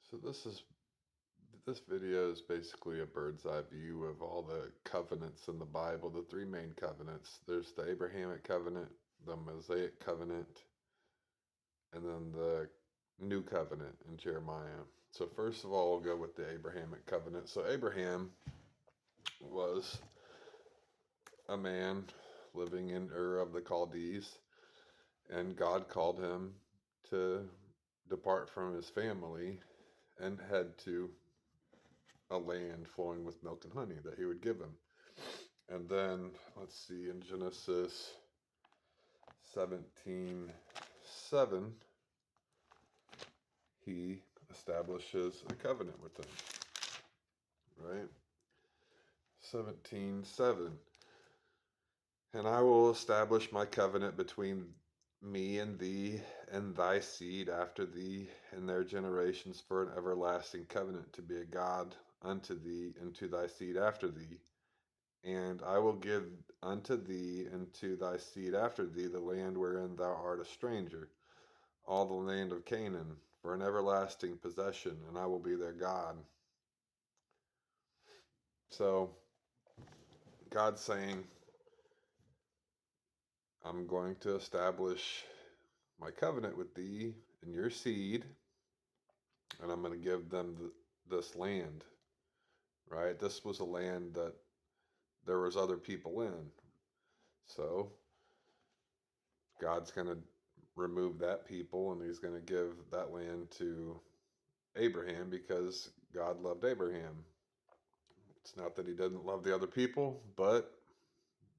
So this video is basically a bird's eye view of all the covenants in the Bible, the three main covenants. There's the Abrahamic covenant, the Mosaic covenant, and then the new covenant in Jeremiah. So first of all, we'll go with the Abrahamic covenant. So Abraham was a man living in Ur of the Chaldees, and God called him to depart from his family and head to a land flowing with milk and honey that he would give him. And then, let's see, in Genesis 17:7, he establishes a covenant with them, right? 17:7. And I will establish my covenant between me and thee and thy seed after thee and their generations for an everlasting covenant to be a God unto thee and to thy seed after thee. And I will give unto thee and to thy seed after thee the land wherein thou art a stranger, all the land of Canaan, for an everlasting possession, and I will be their God. So, God's saying, I'm going to establish my covenant with thee and your seed, and I'm going to give them this land, right? This was a land that there was other people in. So, God's going to remove that people and he's going to give that land to Abraham because God loved Abraham. It's not that he didn't love the other people, but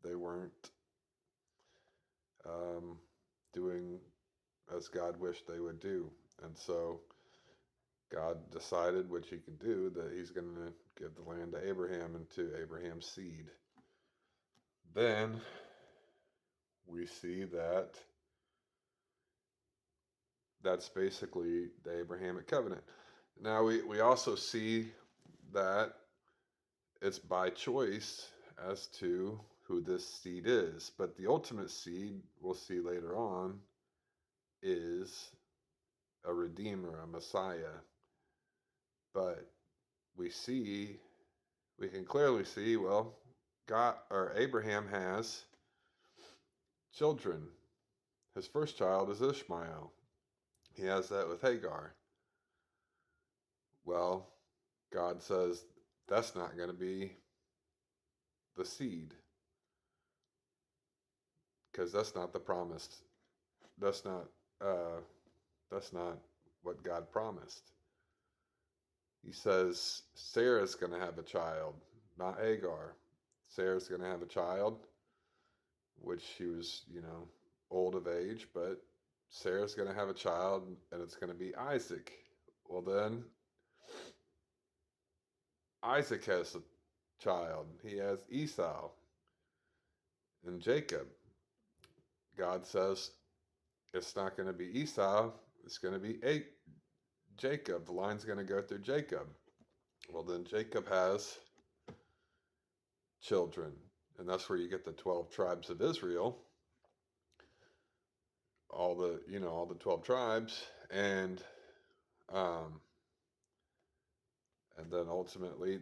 they weren't um, doing as God wished they would do. And so God decided, which he can do, that he's going to give the land to Abraham and to Abraham's seed. Then we see that that's basically the Abrahamic covenant. Now we also see that it's by choice as to who this seed is. But the ultimate seed, we'll see later on, is a redeemer, a Messiah. But we can clearly see, well, God or Abraham has children. His first child is Ishmael. He has that with Hagar. Well, God says that's not going to be the seed because that's not the promised. That's not. Uh, that's not what God promised. He says Sarah's going to have a child, not Hagar. Sarah's going to have a child, which she was, old of age, but Sarah's going to have a child and it's going to be Isaac. Well, then Isaac has a child. He has Esau and Jacob. God says it's not going to be Esau, it's going to be Jacob. The line's going to go through Jacob. Well, then Jacob has children. And that's where you get the 12 tribes of Israel. All the 12 tribes. Um, and then ultimately,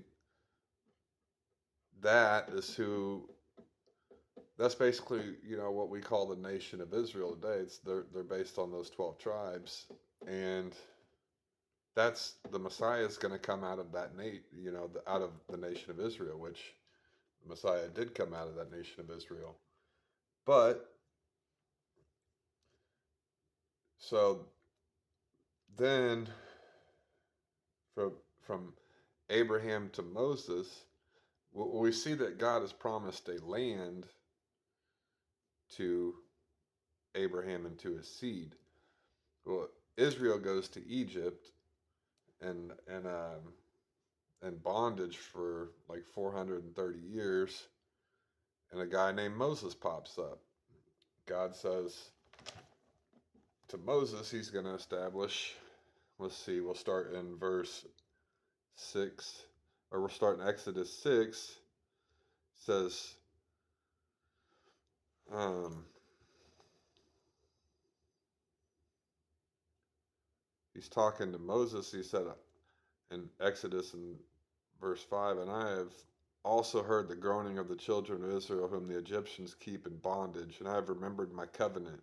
that's basically, what we call the nation of Israel today. They're based on those 12 tribes. And that's the Messiah is going to come out of that out of the nation of Israel, which the Messiah did come out of that nation of Israel. But so then from Abraham to Moses, we see that God has promised a land to Abraham and to his seed. Well, Israel goes to Egypt and bondage for like 430 years, and a guy named Moses pops up. God says to Moses, he's going to establish. Let's see. We'll start in verse 6, or we'll start in Exodus 6. It says, he's talking to Moses. He said, in Exodus in verse 5, and I have also heard the groaning of the children of Israel, whom the Egyptians keep in bondage, and I have remembered my covenant.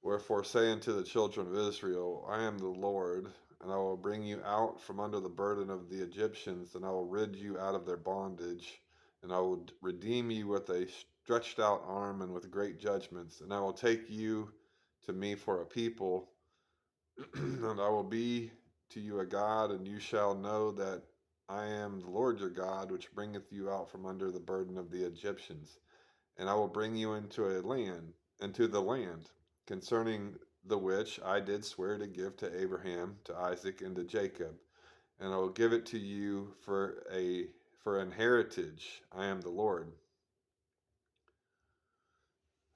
Wherefore say unto the children of Israel, I am the Lord, and I will bring you out from under the burden of the Egyptians, and I will rid you out of their bondage, and I will redeem you with a stretched out arm and with great judgments, and I will take you to me for a people, and I will be to you a God, and you shall know that I am the Lord your God, which bringeth you out from under the burden of the Egyptians. And I will bring you into the land, concerning the which I did swear to give to Abraham, to Isaac, and to Jacob, and I will give it to you for an heritage. I am the Lord.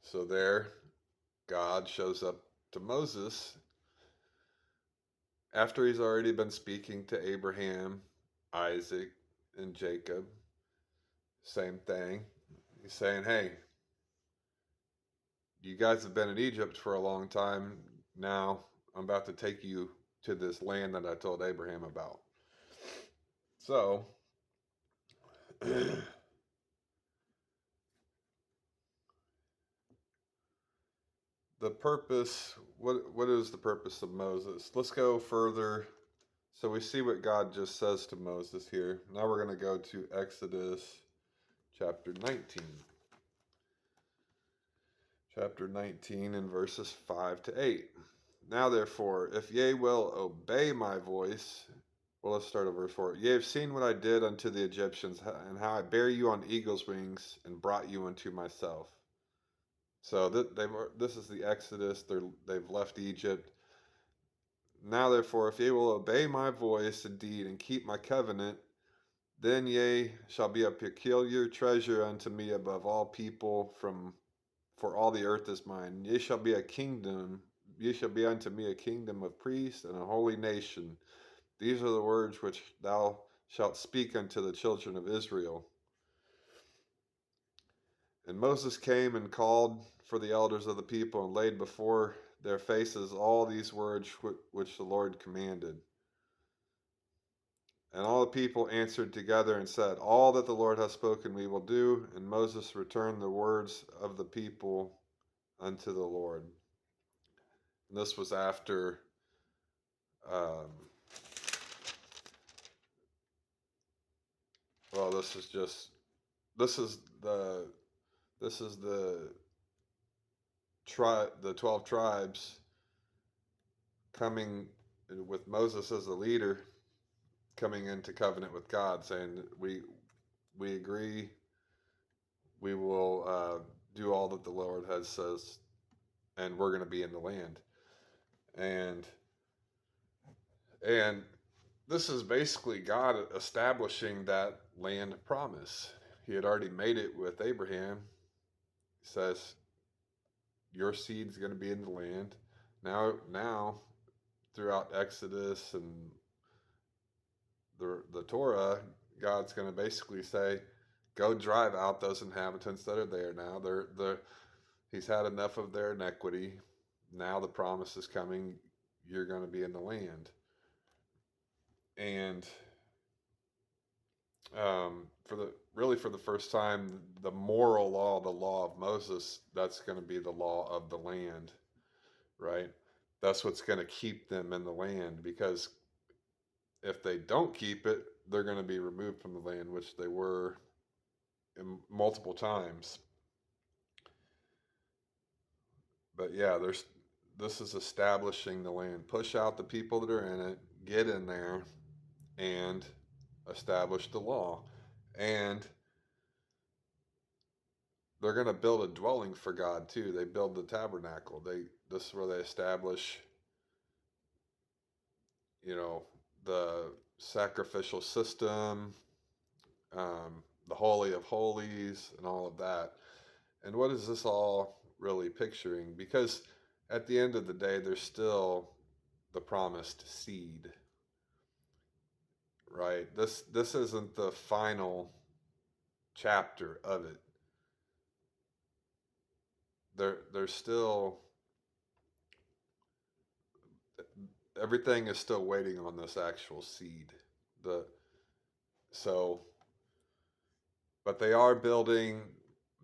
So there, God shows up to Moses after he's already been speaking to Abraham, Isaac, and Jacob. Same thing. He's saying, hey, you guys have been in Egypt for a long time. Now I'm about to take you to this land that I told Abraham about. So, the purpose, what is the purpose of Moses? Let's go further. So we see what God just says to Moses here. Now we're going to go to Exodus chapter 19. Chapter 19 and verses 5 to 8. Now therefore, if ye will obey my voice, well, let's start at verse 4. Ye have seen what I did unto the Egyptians, and how I bare you on eagle's wings, and brought you unto myself. So this is the Exodus. They've left Egypt. Now therefore, if ye will obey my voice indeed, and keep my covenant, then ye shall be a peculiar treasure unto me above all people, for all the earth is mine. Ye shall be a kingdom. Ye shall be unto me a kingdom of priests and a holy nation. These are the words which thou shalt speak unto the children of Israel. And Moses came and called for the elders of the people, and laid before their faces all these words which the Lord commanded. And all the people answered together and said, all that the Lord hath spoken we will do. And Moses returned the words of the people unto the Lord. And this was after um, well, this is the this is the 12 tribes coming with Moses as the leader, coming into covenant with God, saying we agree, we will do all that the Lord has says, and we're going to be in the land. And this is basically God establishing that land promise. He had already made it with Abraham. He says, your seed's going to be in the land. Now, throughout Exodus and the Torah, God's going to basically say, go drive out those inhabitants that are there now. He's had enough of their iniquity. Now the promise is coming. You're going to be in the land. And for the first time, the moral law, the law of Moses, that's going to be the law of the land, right? That's what's going to keep them in the land, because if they don't keep it, they're going to be removed from the land, which they were multiple times. But yeah, this is establishing the land. Push out the people that are in it, get in there, and establish the law. And they're going to build a dwelling for God too. They build the tabernacle. This is where they establish, the sacrificial system, the Holy of Holies, and all of that. And what is this all really picturing? Because at the end of the day, there's still the promised seed, right? This isn't the final chapter of it. There's still everything is still waiting on this actual seed. The so, but they are building.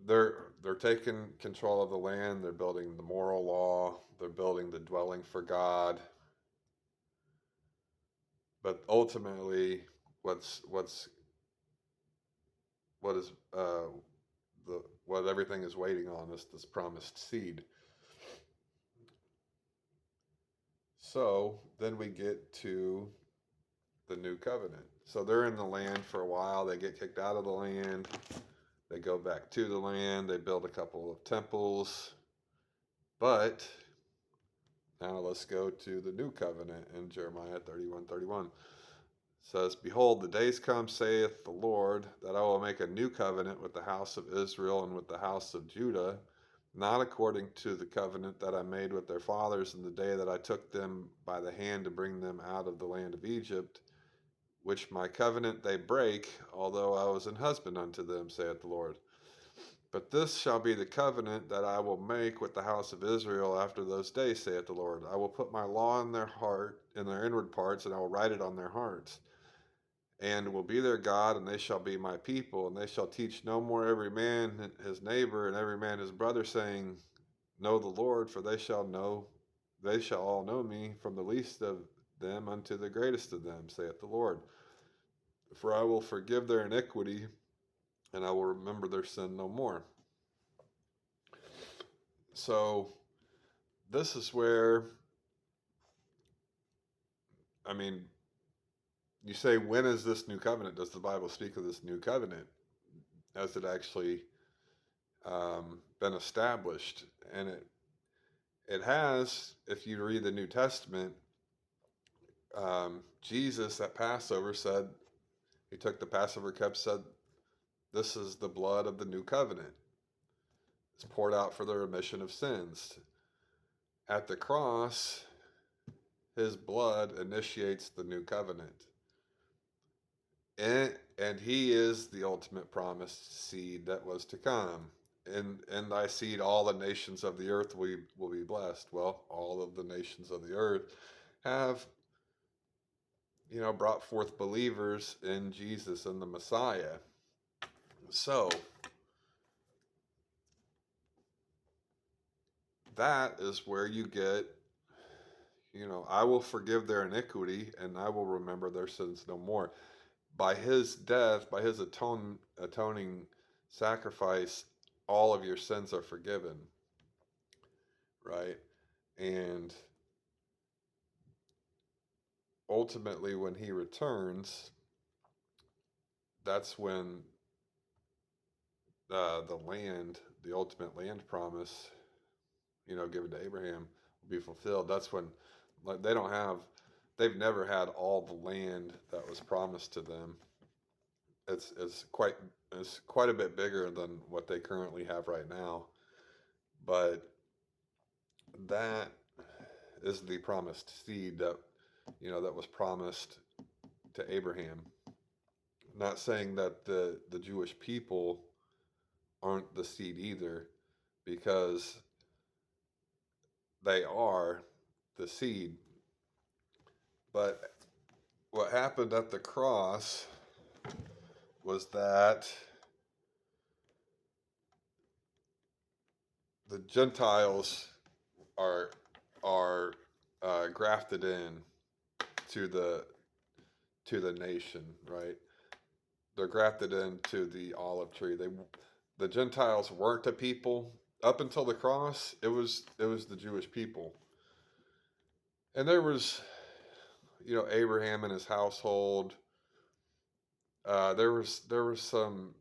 They're taking control of the land. They're building the moral law. They're building the dwelling for God. But ultimately, what's what is the what everything is waiting on is this promised seed. So then we get to the new covenant. So they're in the land for a while. They get kicked out of the land. They go back to the land. They build a couple of temples. But now let's go to the new covenant in Jeremiah 31:31. It says, "Behold, the days come, saith the Lord, that I will make a new covenant with the house of Israel and with the house of Judah, not according to the covenant that I made with their fathers in the day that I took them by the hand to bring them out of the land of Egypt, which my covenant they break, although I was an husband unto them, saith the Lord. But this shall be the covenant that I will make with the house of Israel after those days, saith the Lord. I will put my law in their heart, in their inward parts, and I will write it on their hearts, and will be their God, and they shall be my people. And they shall teach no more every man his neighbor, and every man his brother, saying, Know the Lord, for they shall all know me, from the least of them unto the greatest of them, saith the Lord. For I will forgive their iniquity, and I will remember their sin no more." So this is where, I mean, you say, when is this new covenant? Does the Bible speak of this new covenant? Has it actually been established? And it has. If you read the New Testament, Jesus at Passover said, he took the Passover cup, said, "This is the blood of the new covenant. It's poured out for the remission of sins." At the cross, his blood initiates the new covenant. And he is the ultimate promised seed that was to come. In thy seed all the nations of the earth will be blessed. Well, all of the nations of the earth have, brought forth believers in Jesus and the Messiah. So that is where you get, I will forgive their iniquity and I will remember their sins no more. By his death, by his atoning sacrifice, all of your sins are forgiven, right? And ultimately, when he returns, that's when the ultimate land promise, given to Abraham, will be fulfilled. That's when, like, they've never had all the land that was promised to them. It's quite a bit bigger than what they currently have right now, but that is the promised seed that was promised to Abraham. Not saying that the Jewish people aren't the seed either, because they are the seed. But what happened at the cross was that the Gentiles are grafted in to the nation, right? They're grafted into the olive tree. The Gentiles weren't a people up until the cross. It was the Jewish people, and there was, Abraham and his household. There was some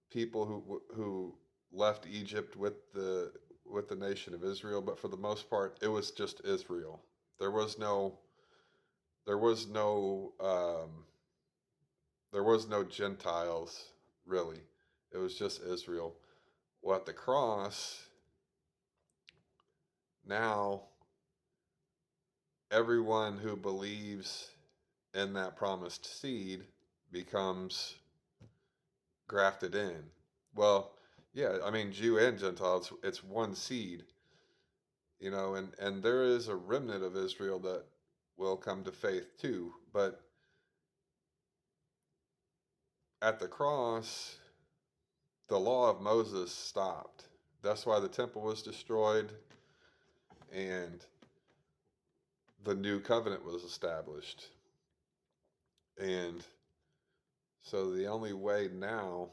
people who left Egypt with the nation of Israel, but for the most part, it was just Israel. There was no there was no there was no Gentiles, really. It was just Israel. Well, at the cross, now everyone who believes in that promised seed becomes grafted in. Well, yeah, I mean, Jew and Gentile, it's one seed, and there is a remnant of Israel that will come to faith too. But at the cross, the law of Moses stopped. That's why the temple was destroyed and the new covenant was established. And so the only way now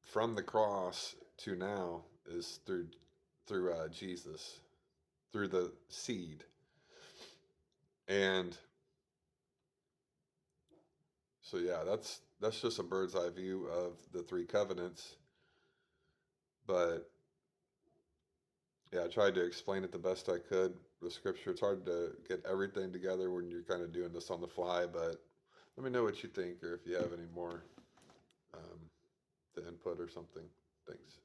from the cross to now is through Jesus, through the seed. And so yeah, that's just a bird's eye view of the three covenants. But yeah, I tried to explain it the best I could with scripture. It's hard to get everything together when you're kind of doing this on the fly, but let me know what you think or if you have any more to input or something. Thanks.